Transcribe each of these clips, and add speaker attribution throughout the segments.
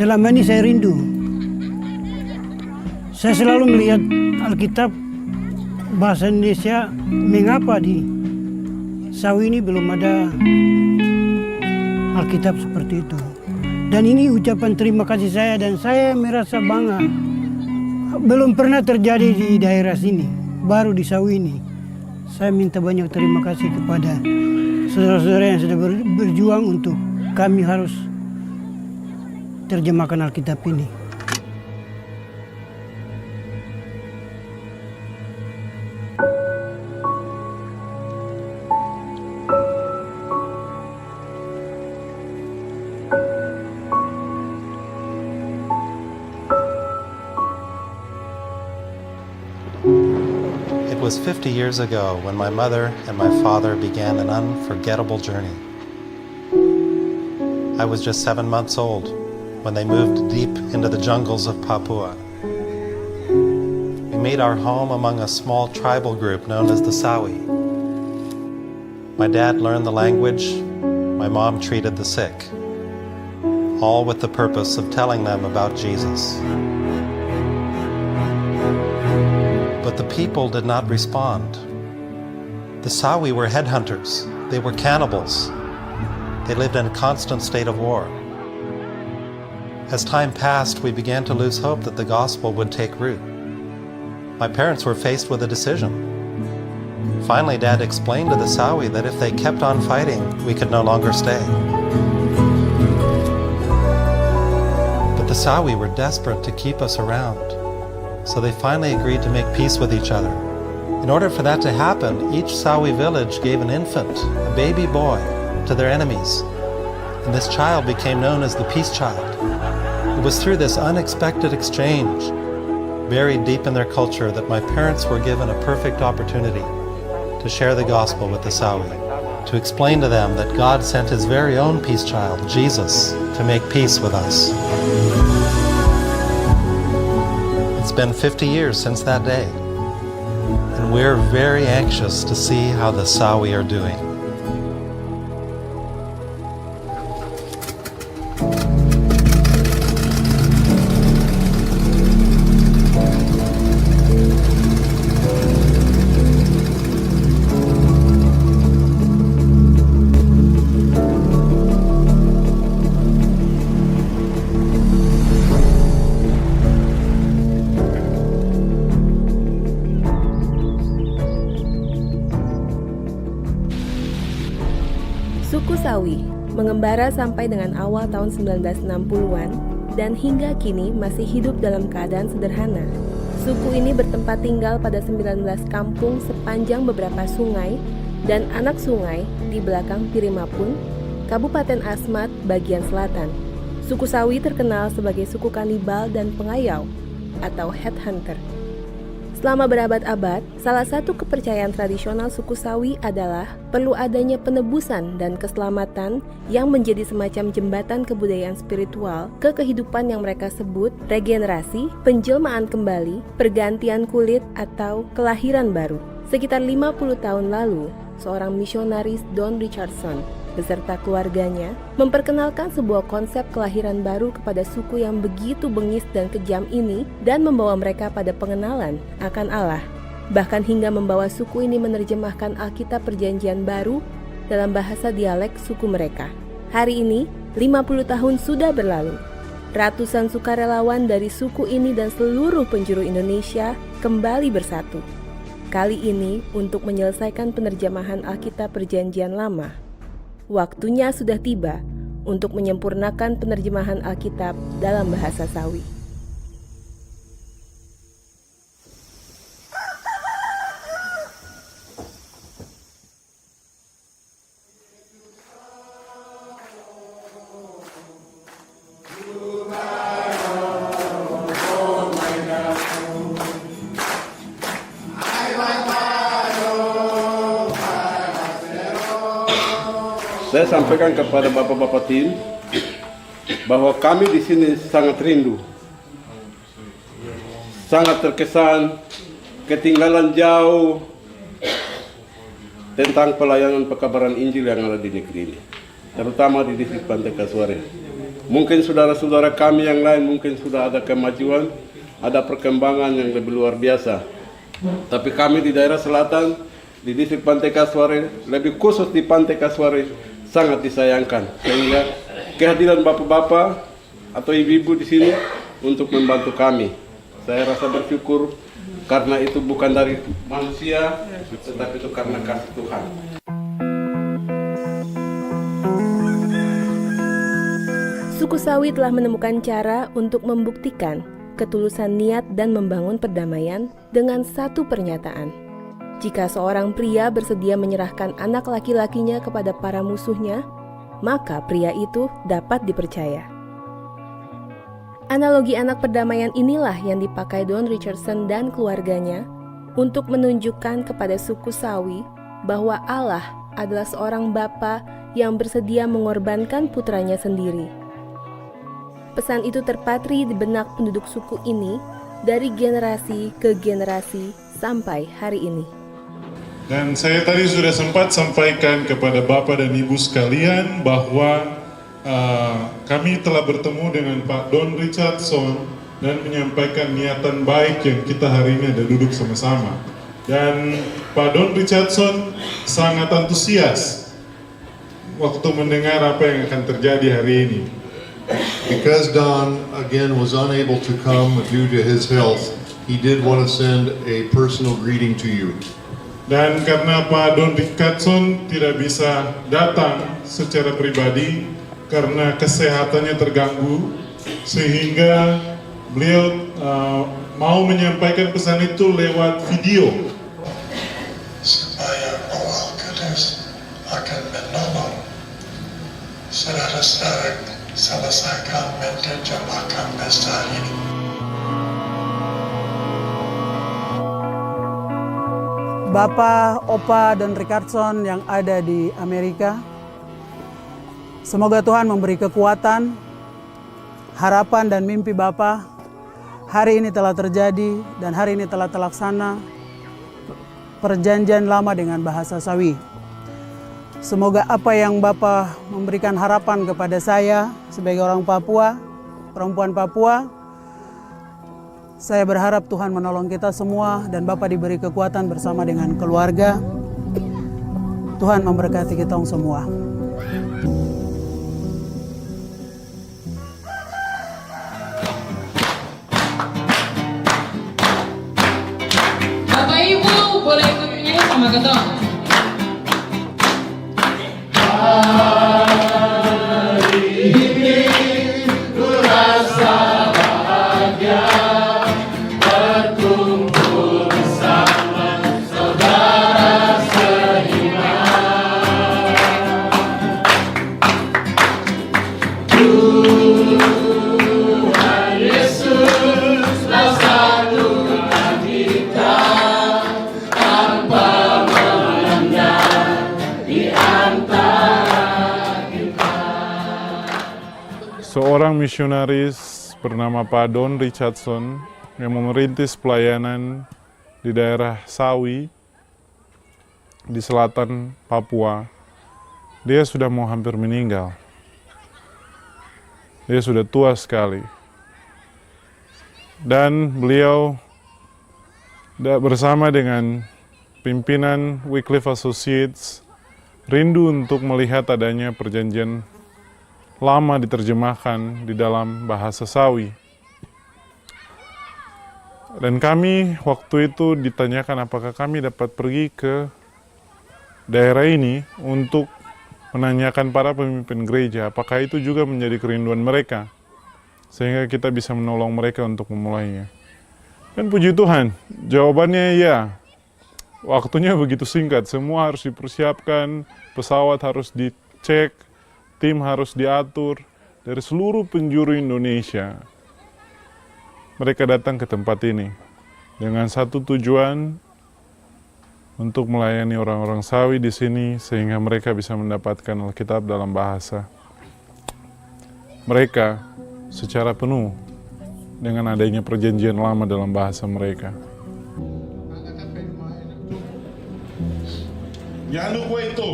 Speaker 1: selama ini saya rindu. Saya selalu melihat Alkitab bahasa Indonesia, mengapa di Sawi ini belum ada Alkitab seperti itu. Dan ini ucapan terima kasih saya dan saya merasa bangga. Belum pernah terjadi di daerah sini, baru di Sawi ini. Saya minta banyak terima kasih kepada saudara-saudara yang sudah berjuang untuk kami harus terjemahkan Alkitab ini.
Speaker 2: It was 50 years ago when my mother and my father began an unforgettable journey. I was just 7 months old when they moved deep into the jungles of Papua. We made our home among a small tribal group known as the Sawi. My dad learned the language, my mom treated the sick, all with the purpose of telling them about Jesus. But the people did not respond. The Sawi were headhunters. They were cannibals. They lived in a constant state of war. As time passed, we began to lose hope that the gospel would take root. My parents were faced with a decision. Finally, Dad explained to the Sawi that if they kept on fighting, we could no longer stay. But the Sawi were desperate to keep us around. So they finally agreed to make peace with each other. In order for that to happen, each Sawi village gave an infant, a baby boy, to their enemies. And this child became known as the Peace Child. It was through this unexpected exchange, buried deep in their culture, that my parents were given a perfect opportunity to share the gospel with the Sawi, to explain to them that God sent His very own Peace Child, Jesus, to make peace with us. It's been 50 years since that day, and we're very anxious to see how the Sawi are doing.
Speaker 3: Suku Sawi mengembara sampai dengan awal tahun 1960-an dan hingga kini masih hidup dalam keadaan sederhana. Suku ini bertempat tinggal pada 19 kampung sepanjang beberapa sungai dan anak sungai di belakang Pirimapun, Kabupaten Asmat, bagian selatan. Suku Sawi terkenal sebagai suku kanibal dan pengayau atau headhunter. Selama berabad-abad, salah satu kepercayaan tradisional suku Sawi adalah perlu adanya penebusan dan keselamatan yang menjadi semacam jembatan kebudayaan spiritual ke kehidupan yang mereka sebut regenerasi, penjelmaan kembali, pergantian kulit, atau kelahiran baru. Sekitar 50 tahun lalu, seorang misionaris Don Richardson beserta keluarganya memperkenalkan sebuah konsep kelahiran baru kepada suku yang begitu bengis dan kejam ini dan membawa mereka pada pengenalan akan Allah. Bahkan hingga membawa suku ini menerjemahkan Alkitab Perjanjian Baru dalam bahasa dialek suku mereka. Hari ini, 50 tahun sudah berlalu. Ratusan sukarelawan dari suku ini dan seluruh penjuru Indonesia kembali bersatu. Kali ini untuk menyelesaikan penerjemahan Alkitab Perjanjian Lama. Waktunya sudah tiba untuk menyempurnakan penerjemahan Alkitab dalam bahasa Sawi.
Speaker 4: Saya sampaikan kepada bapak-bapak tim bahwa kami di sini sangat rindu, sangat terkesan, ketinggalan jauh tentang pelayanan pekabaran Injil yang ada di negeri ini, terutama di distrik Pantai Kasuari. Mungkin saudara-saudara kami yang lain mungkin sudah ada kemajuan, ada perkembangan yang lebih luar biasa. Tapi kami di daerah selatan, di distrik Pantai Kasware, lebih khusus di Pantai Kasware, sangat disayangkan. Sehingga kehadiran bapak-bapak atau ibu-ibu di sini untuk membantu kami. Saya rasa bersyukur karena itu bukan dari manusia, tetapi itu karena kasih Tuhan.
Speaker 3: Suku Sawi telah menemukan cara untuk membuktikan ketulusan niat dan membangun perdamaian dengan satu pernyataan. Jika seorang pria bersedia menyerahkan anak laki-lakinya kepada para musuhnya, maka pria itu dapat dipercaya. Analogi anak perdamaian inilah yang dipakai Don Richardson dan keluarganya untuk menunjukkan kepada suku Sawi bahwa Allah adalah seorang bapa yang bersedia mengorbankan putranya sendiri. Pesan itu terpatri di benak penduduk suku ini dari generasi ke generasi sampai hari ini.
Speaker 5: Dan saya tadi sudah sempat sampaikan kepada Bapak dan Ibu sekalian bahwa kami telah bertemu dengan Pak Don Richardson dan menyampaikan niatan baik yang kita hari ini ada duduk sama-sama. Dan Pak Don Richardson sangat antusias waktu mendengar apa yang akan terjadi hari ini.
Speaker 6: Because Don, again, was unable to come due to his health, he did want to send a personal greeting to you.
Speaker 5: Dan karena Pak Don Richardson tidak bisa datang secara pribadi karena kesehatannya terganggu, sehingga beliau mau menyampaikan pesan itu lewat video.
Speaker 7: Supaya Roh Kudus akan menolong saudara-saudara selesaikan menerjemahkan pesan ini.
Speaker 1: Bapak, Opa, dan Richardson yang ada di Amerika, semoga Tuhan memberi kekuatan, harapan dan mimpi Bapak. Hari ini telah terjadi dan hari ini telah terlaksana perjanjian lama dengan bahasa Sawi. Semoga apa yang Bapak memberikan harapan kepada saya sebagai orang Papua, perempuan Papua, saya berharap Tuhan menolong kita semua dan Bapak diberi kekuatan bersama dengan keluarga. Tuhan memberkati kita semua.
Speaker 8: Bapak Ibu boleh ikut nyanyi sama Gedong.
Speaker 5: Seorang misionaris bernama Pak Don Richardson yang merintis pelayanan di daerah Sawi di selatan Papua. Dia sudah mau hampir meninggal. Dia sudah tua sekali. Dan beliau bersama dengan pimpinan Wycliffe Associates rindu untuk melihat adanya perjanjian lama diterjemahkan di dalam bahasa Sawi. Dan kami waktu itu ditanyakan apakah kami dapat pergi ke daerah ini untuk menanyakan para pemimpin gereja, apakah itu juga menjadi kerinduan mereka, sehingga kita bisa menolong mereka untuk memulainya. Dan puji Tuhan, jawabannya ya. Waktunya begitu singkat, semua harus dipersiapkan, pesawat harus dicek, tim harus diatur dari seluruh penjuru Indonesia. Mereka datang ke tempat ini dengan satu tujuan untuk melayani orang-orang Sawi di sini sehingga mereka bisa mendapatkan Alkitab dalam bahasa mereka secara penuh dengan adanya perjanjian lama dalam bahasa mereka. Jangan lupa itu.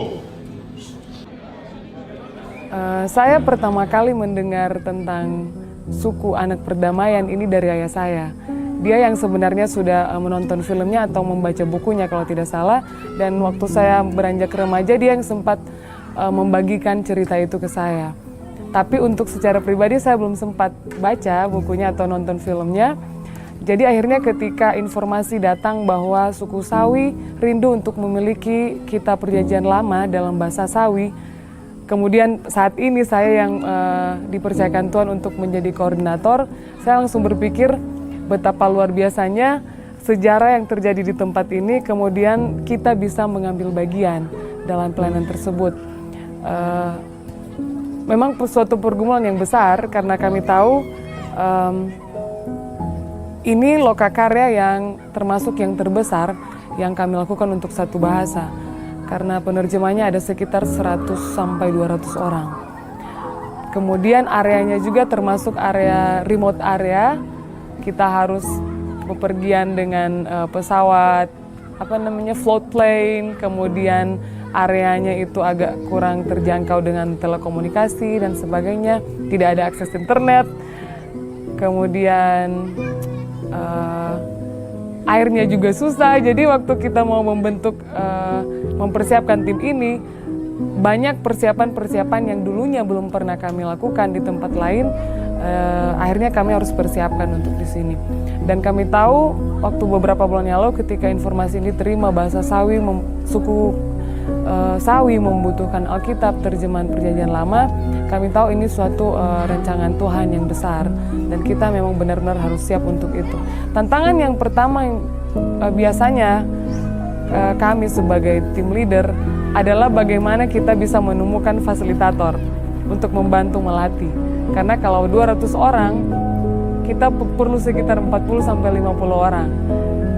Speaker 9: Saya pertama kali mendengar tentang suku anak perdamaian ini dari ayah saya. Dia yang sebenarnya sudah menonton filmnya atau membaca bukunya kalau tidak salah. Dan waktu saya beranjak remaja, dia yang sempat membagikan cerita itu ke saya. Tapi untuk secara pribadi saya belum sempat baca bukunya atau nonton filmnya. Jadi akhirnya ketika informasi datang bahwa suku Sawi rindu untuk memiliki kitab perjanjian lama dalam bahasa Sawi, kemudian saat ini saya yang dipercayakan Tuhan untuk menjadi koordinator, saya langsung berpikir betapa luar biasanya sejarah yang terjadi di tempat ini, kemudian kita bisa mengambil bagian dalam pelayanan tersebut. Memang suatu pergumulan yang besar karena kami tahu ini lokakarya yang termasuk yang terbesar yang kami lakukan untuk satu bahasa. Karena penerjemahnya ada sekitar 100 sampai 200 orang. Kemudian areanya juga termasuk area remote area. Kita harus bepergian dengan pesawat, float plane, kemudian areanya itu agak kurang terjangkau dengan telekomunikasi dan sebagainya, tidak ada akses internet, kemudian airnya juga susah. Jadi waktu kita mau mempersiapkan tim ini, banyak persiapan-persiapan yang dulunya belum pernah kami lakukan di tempat lain, akhirnya kami harus persiapkan untuk di sini. Dan kami tahu waktu beberapa bulan yang lalu ketika informasi ini diterima bahasa Sawi, suku Sawi membutuhkan Alkitab terjemahan perjanjian lama, kami tahu ini suatu rancangan Tuhan yang besar dan kita memang benar-benar harus siap untuk itu. Tantangan yang pertama yang biasanya kami sebagai tim leader adalah bagaimana kita bisa menemukan fasilitator untuk membantu melatih. Karena kalau 200 orang, kita perlu sekitar 40 sampai 50 orang.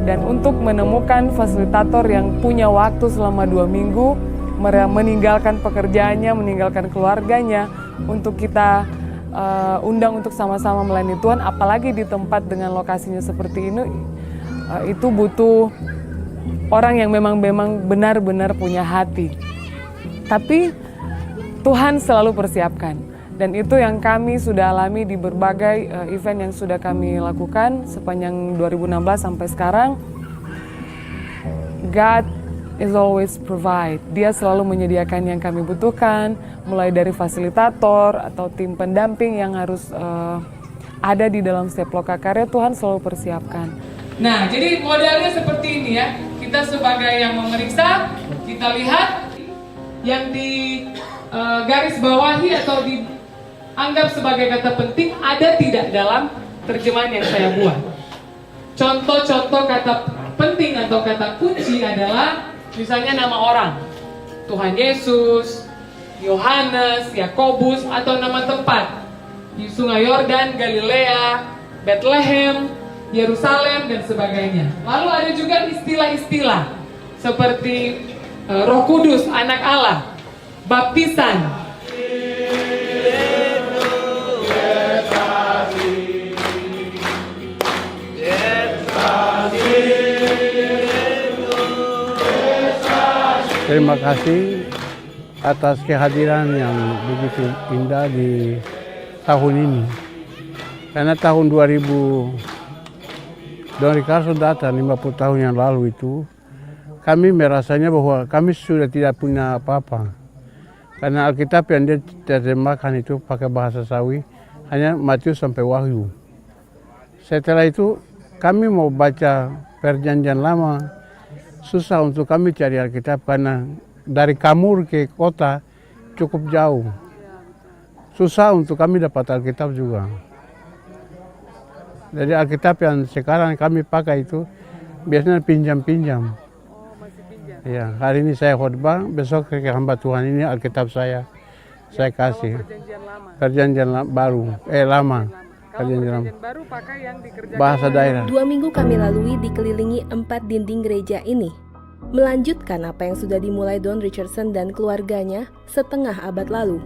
Speaker 9: Dan untuk menemukan fasilitator yang punya waktu selama 2 minggu, meninggalkan pekerjaannya, meninggalkan keluarganya, untuk kita undang untuk sama-sama melayani Tuhan, apalagi di tempat dengan lokasinya seperti ini, itu butuh orang yang memang benar-benar punya hati. Tapi Tuhan selalu persiapkan. Dan itu yang kami sudah alami di berbagai event yang sudah kami lakukan sepanjang 2016 sampai sekarang. God is always provide. Dia selalu menyediakan yang kami butuhkan, mulai dari fasilitator atau tim pendamping yang harus ada di dalam setiap lokakarya, Tuhan selalu persiapkan.
Speaker 8: Nah, jadi modelnya seperti ini ya. Kita sebagai yang memeriksa, kita lihat yang di garis bawahi atau dianggap sebagai kata penting ada tidak dalam terjemahan yang saya buat. Contoh-contoh kata penting atau kata kunci adalah misalnya nama orang, Tuhan Yesus, Yohanes, Yakobus, atau nama tempat di Sungai Yordan, Galilea, Bethlehem, Yerusalem, dan sebagainya. Lalu ada juga istilah-istilah seperti Roh Kudus, Anak Allah, baptisan.
Speaker 1: Terima kasih atas kehadiran yang begitu indah di tahun ini. Karena tahun 2000, Don Ricardo datang 50 tahun yang lalu itu, kami merasanya bahwa kami sudah tidak punya apa-apa. Karena Alkitab yang dia terjemahkan itu pakai bahasa Sawi, hanya Matius sampai Wahyu. Setelah itu, kami mau baca perjanjian lama, susah untuk kami cari Alkitab karena dari Kamur ke kota cukup jauh. Susah untuk kami dapat Alkitab juga. Jadi Alkitab yang sekarang kami pakai itu biasanya pinjam-pinjam. Ya, hari ini saya khotbah, besok ke hamba Tuhan ini Alkitab saya kasih. Perjanjian baru, lama. Perjanjian
Speaker 9: baru pakai yang dikerjakan
Speaker 1: bahasa daerah.
Speaker 3: 2 minggu kami lalui dikelilingi 4 dinding gereja ini. Melanjutkan apa yang sudah dimulai Don Richardson dan keluarganya setengah abad lalu.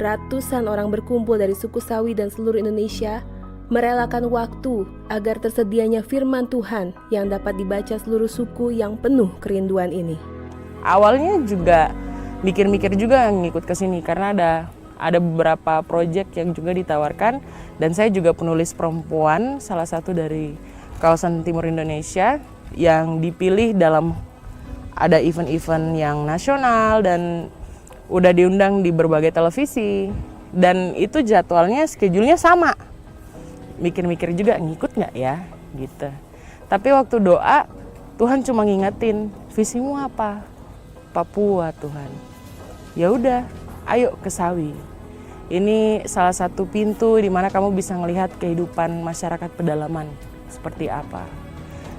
Speaker 3: Ratusan orang berkumpul dari suku Sawi dan seluruh Indonesia merelakan waktu agar tersedianya firman Tuhan yang dapat dibaca seluruh suku yang penuh kerinduan ini.
Speaker 10: Awalnya juga
Speaker 9: mikir-mikir juga ngikut ke sini karena ada beberapa proyek yang juga ditawarkan, dan saya juga penulis perempuan salah satu dari kawasan timur Indonesia yang dipilih dalam ada event-event yang nasional dan udah diundang di berbagai televisi, dan itu jadwalnya schedule-nya sama. Mikir-mikir juga ngikut nggak ya gitu. Tapi waktu doa Tuhan cuma ngingetin, visimu apa? Papua Tuhan. Ya udah, ayo ke Sawi. Ini salah satu pintu di mana kamu bisa melihat kehidupan masyarakat pedalaman seperti apa.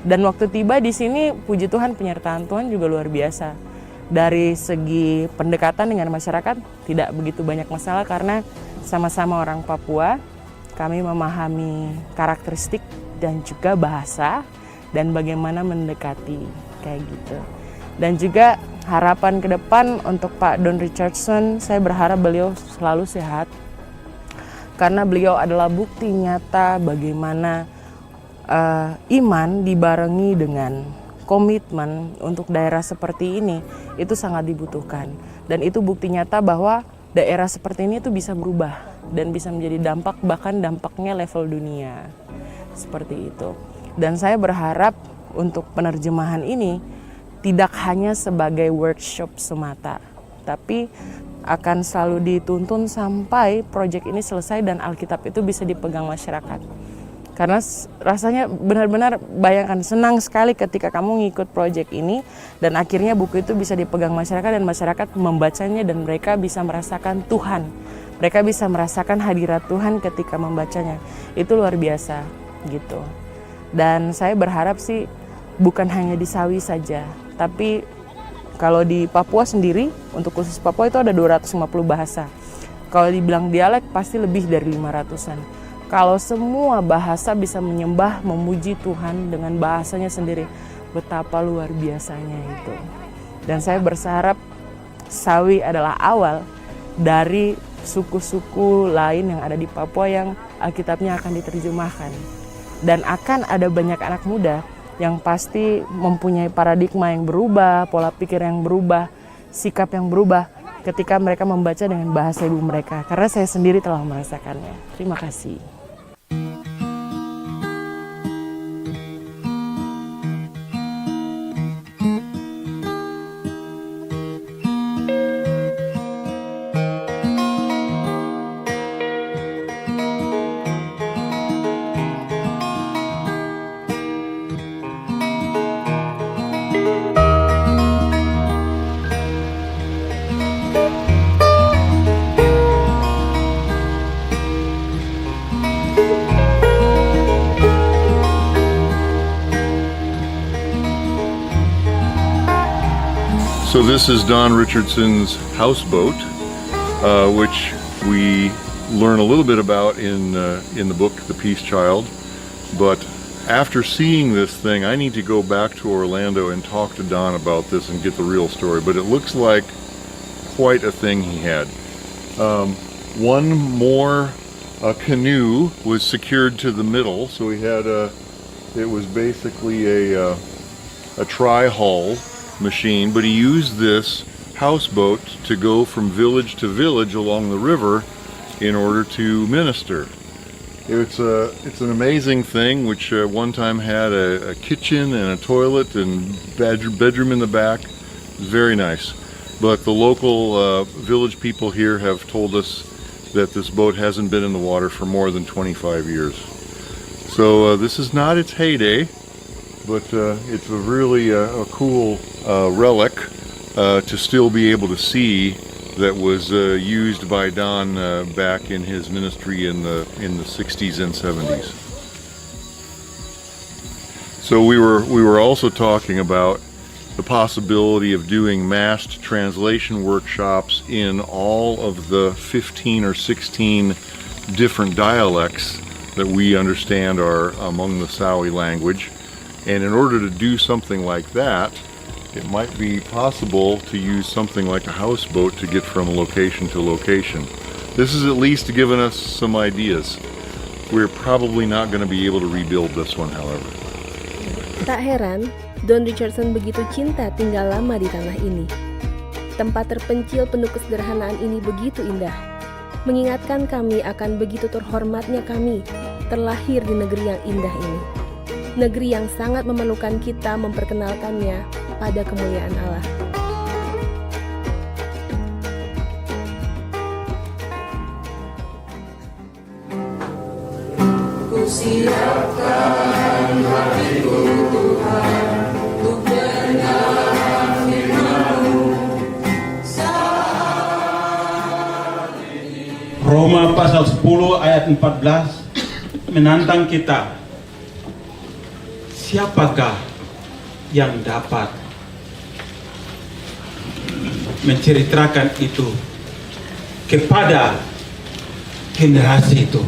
Speaker 9: Dan waktu tiba di sini, puji Tuhan penyertaan Tuhan juga luar biasa. Dari segi pendekatan dengan masyarakat tidak begitu banyak masalah karena sama-sama orang Papua. Kami memahami karakteristik dan juga bahasa dan bagaimana mendekati kayak gitu. Dan juga harapan ke depan untuk Pak Don Richardson, saya berharap beliau selalu sehat. Karena beliau adalah bukti nyata bagaimana iman dibarengi dengan komitmen untuk daerah seperti ini itu sangat dibutuhkan. Dan itu bukti nyata bahwa daerah seperti ini itu bisa berubah dan bisa menjadi dampak, bahkan dampaknya level dunia. Seperti itu. Dan saya berharap untuk penerjemahan ini tidak hanya sebagai workshop semata, tapi akan selalu dituntun sampai proyek ini selesai dan Alkitab itu bisa dipegang masyarakat. Karena rasanya benar-benar bayangkan, senang sekali ketika kamu ngikut proyek ini dan akhirnya buku itu bisa dipegang masyarakat dan masyarakat membacanya dan mereka bisa merasakan Tuhan. Mereka bisa merasakan hadirat Tuhan ketika membacanya. Itu luar biasa gitu. Dan saya berharap sih bukan hanya di Sawi saja, tapi kalau di Papua sendiri, untuk khusus Papua itu ada 250 bahasa. Kalau dibilang dialek pasti lebih dari 500-an. Kalau semua bahasa bisa menyembah, memuji Tuhan dengan bahasanya sendiri, betapa luar biasanya itu. Dan saya berharap Sawi adalah awal dari suku-suku lain yang ada di Papua yang Alkitabnya akan diterjemahkan. Dan akan ada banyak anak muda yang pasti mempunyai paradigma yang berubah, pola pikir yang berubah, sikap yang berubah ketika mereka membaca dengan bahasa ibu mereka. Karena saya sendiri telah merasakannya. Terima kasih.
Speaker 6: So this is Don Richardson's houseboat, which we learn a little bit about in the book, The Peace Child. But after seeing this thing, I need to go back to Orlando and talk to Don about this and get the real story. But it looks like quite a thing he had. One more canoe was secured to the middle, so he had it was basically a tri-hull machine, but he used this houseboat to go from village to village along the river in order to minister. It's an amazing thing, which one time had a kitchen and a toilet and bedroom in the back. Very nice. But the local village people here have told us that this boat hasn't been in the water for more than 25 years. So this is not its heyday, but it's a really a cool relic to still be able to see that was used by Don back in his ministry in the 60s and 70s. So we were also talking about the possibility of doing massed translation workshops in all of the 15 or 16 different dialects that we understand are among the Sawi language. And in order to do something like that, it might be possible to use something like a houseboat to get from location to location. This is at least given us some ideas. We're probably not going to be able to rebuild this one, however.
Speaker 3: Tak heran, Don Richardson begitu cinta tinggal lama di tanah ini. Tempat terpencil penuh kesederhanaan ini begitu indah, mengingatkan kami akan begitu terhormatnya kami terlahir di negeri yang indah ini. Negeri yang sangat memerlukan kita memperkenalkannya pada kemuliaan Allah.
Speaker 10: Roma pasal 10 ayat 14 menantang kita. Siapakah yang dapat menceritakan itu kepada generasi itu?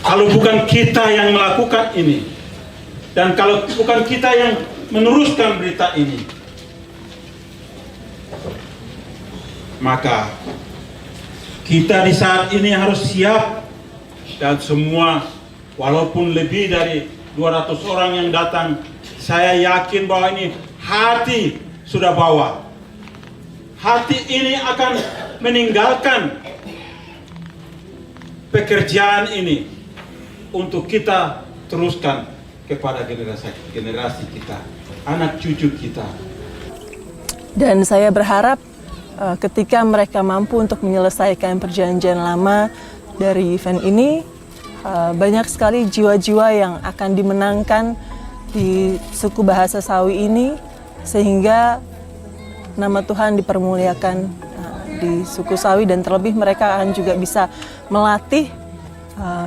Speaker 10: Kalau bukan kita yang melakukan ini, dan kalau bukan kita yang meneruskan berita ini, maka kita di saat ini harus siap, dan semua, walaupun lebih dari 200 orang yang datang, saya yakin bahwa ini hati sudah bawa. Hati ini akan meninggalkan pekerjaan ini untuk kita teruskan kepada generasi kita, anak cucu kita.
Speaker 11: Dan saya berharap ketika mereka mampu untuk menyelesaikan perjanjian lama dari event ini, banyak sekali jiwa-jiwa yang akan dimenangkan di suku bahasa Sawi ini, sehingga nama Tuhan dipermuliakan di suku Sawi, dan terlebih mereka akan juga bisa melatih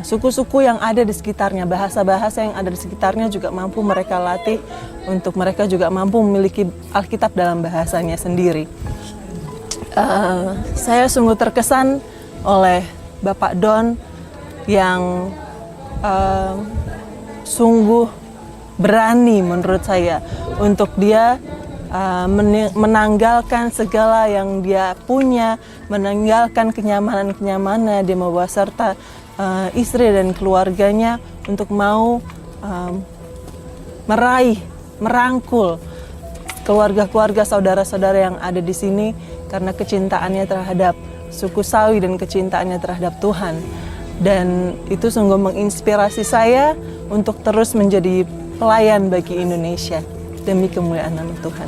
Speaker 11: suku-suku yang ada di sekitarnya, bahasa-bahasa yang ada di sekitarnya juga mampu mereka latih untuk mereka juga mampu memiliki Alkitab dalam bahasanya sendiri. Saya sungguh terkesan oleh Bapak Don yang sungguh berani menurut saya untuk dia menanggalkan segala yang dia punya, menanggalkan kenyamanan-kenyamanan dia membawa serta istri dan keluarganya untuk mau merangkul keluarga-keluarga saudara-saudara yang ada di sini karena kecintaannya terhadap suku Sawi dan kecintaannya terhadap Tuhan. Dan itu sungguh menginspirasi saya untuk terus menjadi pelayan bagi Indonesia demi kemuliaan nama Tuhan.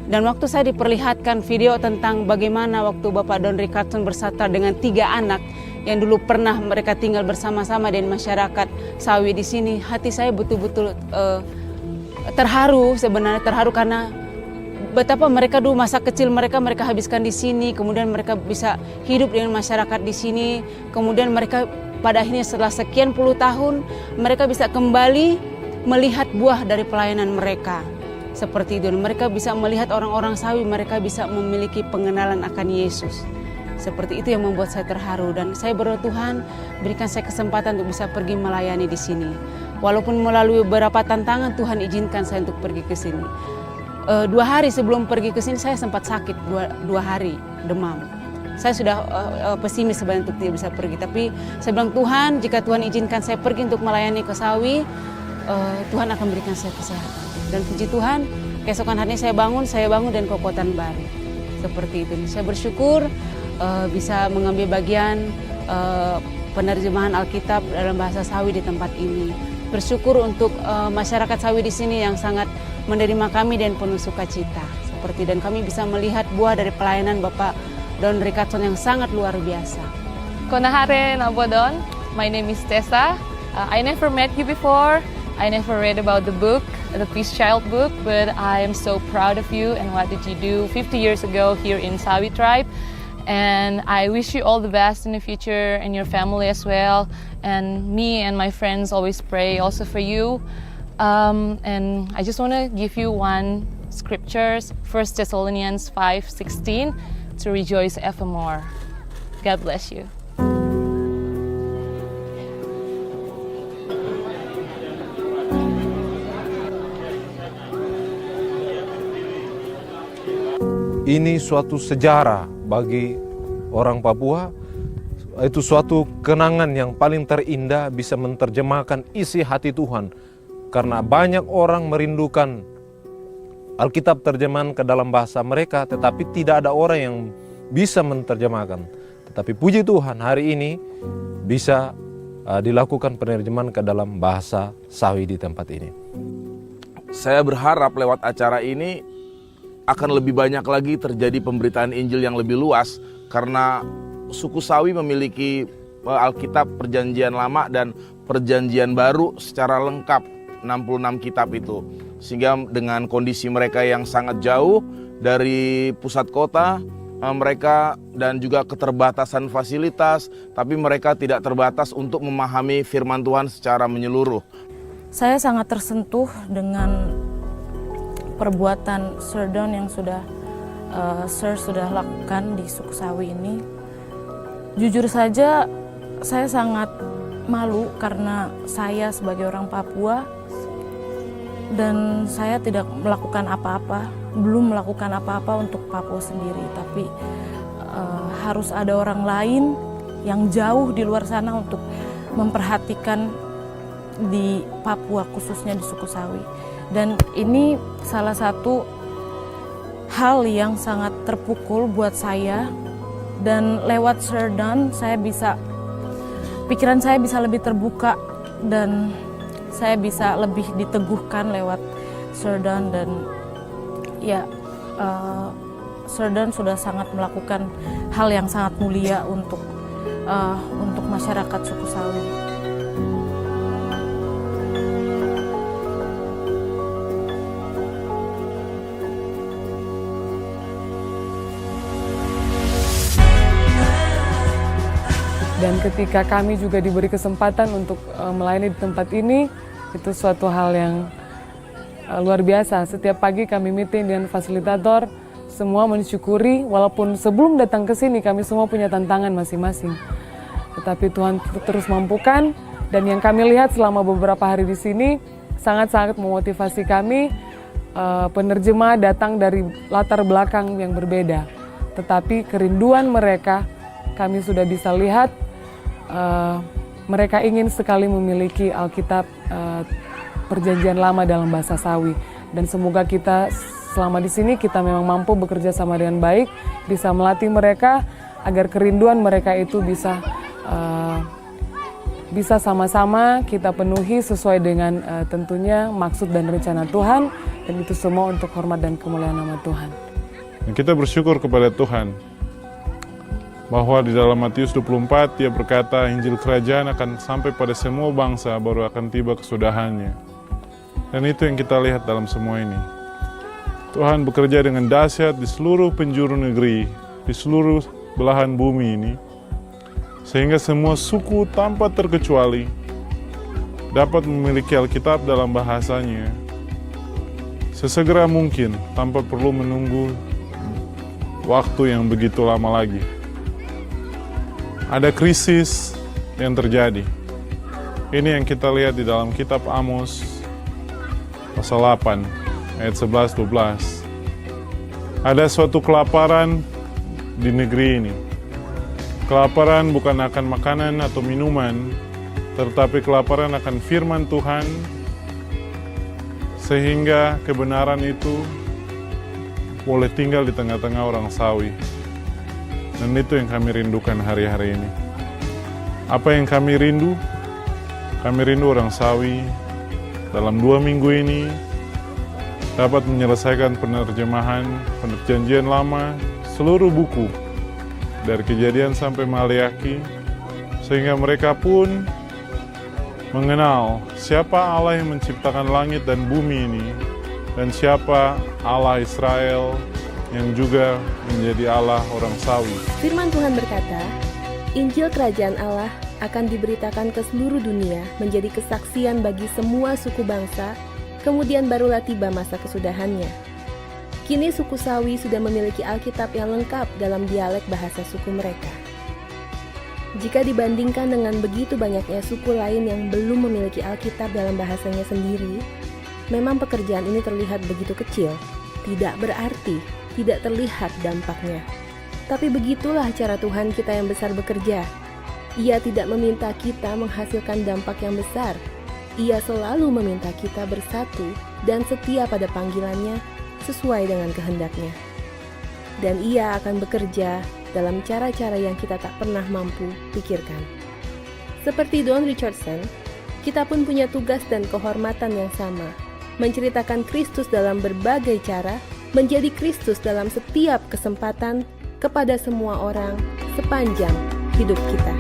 Speaker 12: Dan waktu saya diperlihatkan video tentang bagaimana waktu Bapak Don Richardson bersama dengan 3 anak yang dulu pernah mereka tinggal bersama-sama dengan masyarakat Sawi di sini, hati saya betul-betul terharu, sebenarnya terharu karena betapa mereka dulu masa kecil mereka habiskan di sini, kemudian mereka bisa hidup dengan masyarakat di sini, kemudian mereka pada akhirnya setelah sekian puluh tahun mereka bisa kembali melihat buah dari pelayanan mereka. Seperti itu, mereka bisa melihat orang-orang Sawi, mereka bisa memiliki pengenalan akan Yesus. Seperti itu yang membuat saya terharu, dan saya berdoa Tuhan berikan saya kesempatan untuk bisa pergi melayani di sini. Walaupun melalui beberapa tantangan, Tuhan izinkan saya untuk pergi ke sini. 2 hari sebelum pergi ke sini saya sempat sakit 2 hari, demam. Saya sudah pesimis sebenarnya untuk tidak bisa pergi, tapi saya bilang Tuhan, jika Tuhan izinkan saya pergi untuk melayani ke Sawi, Tuhan akan berikan saya kesehatan. Dan puji Tuhan, keesokan harinya saya bangun dan kekuatan baru. Seperti itu. Saya bersyukur bisa mengambil bagian penerjemahan Alkitab dalam bahasa Sawi di tempat ini. Bersyukur untuk masyarakat Sawi di sini yang sangat menerima kami dan penuh sukacita. Seperti, dan kami bisa melihat buah dari pelayanan Bapak Don Richardson yang sangat luar biasa.
Speaker 13: Konahare Nabo Don, my name is Tessa. I never met you before. I never read about the book, the Peace Child book, but I am so proud of you and what did you do 50 years ago here in Sawi tribe. And I wish you all the best in the future and your family as well. And me and my friends always pray also for you. And I just want to give you one scriptures, 1 Thessalonians 5:16, to rejoice evermore. God bless you.
Speaker 14: Ini suatu sejarah bagi orang Papua, itu suatu kenangan yang paling terindah bisa menerjemahkan isi hati Tuhan. Karena banyak orang merindukan Alkitab terjemahan ke dalam bahasa mereka, tetapi tidak ada orang yang bisa menerjemahkan. Tetapi puji Tuhan, hari ini bisa dilakukan penerjemahan ke dalam bahasa Sawi di tempat ini.
Speaker 15: Saya berharap lewat acara ini akan lebih banyak lagi terjadi pemberitaan Injil yang lebih luas, karena suku Sawi memiliki Alkitab Perjanjian Lama dan Perjanjian Baru secara lengkap, 66 kitab itu. Sehingga dengan kondisi mereka yang sangat jauh dari pusat kota, mereka dan juga keterbatasan fasilitas, tapi mereka tidak terbatas untuk memahami firman Tuhan secara menyeluruh.
Speaker 16: Saya sangat tersentuh dengan perbuatan Sir Don yang sudah lakukan di suku Sawi ini. Jujur saja, saya sangat malu karena saya sebagai orang Papua dan saya tidak melakukan apa-apa, belum melakukan apa-apa untuk Papua sendiri, tapi harus ada orang lain yang jauh di luar sana untuk memperhatikan di Papua, khususnya di suku Sawi. Dan ini salah satu hal yang sangat terpukul buat saya, dan lewat Sir Don pikiran saya bisa lebih terbuka dan saya bisa lebih diteguhkan lewat Sir Don. Dan ya, Sir Don sudah sangat melakukan hal yang sangat mulia untuk masyarakat suku Sawi.
Speaker 9: Dan ketika kami juga diberi kesempatan untuk melayani di tempat ini, itu suatu hal yang luar biasa. Setiap pagi kami meeting dengan fasilitator, semua mensyukuri walaupun sebelum datang ke sini kami semua punya tantangan masing-masing. Tetapi Tuhan terus mampukan, dan yang kami lihat selama beberapa hari di sini sangat-sangat memotivasi kami. Penerjemah datang dari latar belakang yang berbeda, tetapi kerinduan mereka kami sudah bisa lihat. Mereka ingin sekali memiliki Alkitab Perjanjian Lama dalam bahasa Sawi, dan semoga kita selama di sini kita memang mampu bekerja sama dengan baik, bisa melatih mereka agar kerinduan mereka itu bisa sama-sama kita penuhi sesuai dengan tentunya maksud dan rencana Tuhan, dan itu semua untuk hormat dan kemuliaan nama Tuhan.
Speaker 5: Dan kita bersyukur kepada Tuhan bahwa di dalam Matius 24 dia berkata Injil Kerajaan akan sampai pada semua bangsa, baru akan tiba kesudahannya. Dan itu yang kita lihat dalam semua ini. Tuhan bekerja dengan dahsyat di seluruh penjuru negeri, di seluruh belahan bumi ini, sehingga semua suku tanpa terkecuali dapat memiliki Alkitab dalam bahasanya sesegera mungkin, tanpa perlu menunggu waktu yang begitu lama lagi. Ada krisis yang terjadi. Ini yang kita lihat di dalam kitab Amos pasal 8 ayat 11-12. Ada suatu kelaparan di negeri ini. Kelaparan bukan akan makanan atau minuman, tetapi kelaparan akan firman Tuhan, sehingga kebenaran itu boleh tinggal di tengah-tengah orang Sawi. Dan itu yang kami rindukan hari-hari ini. Apa yang kami rindu? Kami rindu orang Sawi dalam 2 minggu ini dapat menyelesaikan penerjemahan Perjanjian Lama, seluruh buku dari Kejadian sampai Maleakhi, sehingga mereka pun mengenal siapa Allah yang menciptakan langit dan bumi ini, dan siapa Allah Israel yang juga menjadi Allah orang Sawi.
Speaker 3: Firman Tuhan berkata, Injil Kerajaan Allah akan diberitakan ke seluruh dunia menjadi kesaksian bagi semua suku bangsa, kemudian barulah tiba masa kesudahannya. Kini suku Sawi sudah memiliki Alkitab yang lengkap dalam dialek bahasa suku mereka. Jika dibandingkan dengan begitu banyaknya suku lain yang belum memiliki Alkitab dalam bahasanya sendiri, memang pekerjaan ini terlihat begitu kecil, tidak berarti, tidak terlihat dampaknya. Tapi begitulah cara Tuhan kita yang besar bekerja. Ia tidak meminta kita menghasilkan dampak yang besar. Ia selalu meminta kita bersatu dan setia pada panggilannya, sesuai dengan kehendaknya. Dan Ia akan bekerja dalam cara-cara yang kita tak pernah mampu pikirkan. Seperti Don Richardson, kita pun punya tugas dan kehormatan yang sama, menceritakan Kristus dalam berbagai cara, menjadi Kristus dalam setiap kesempatan kepada semua orang sepanjang hidup kita.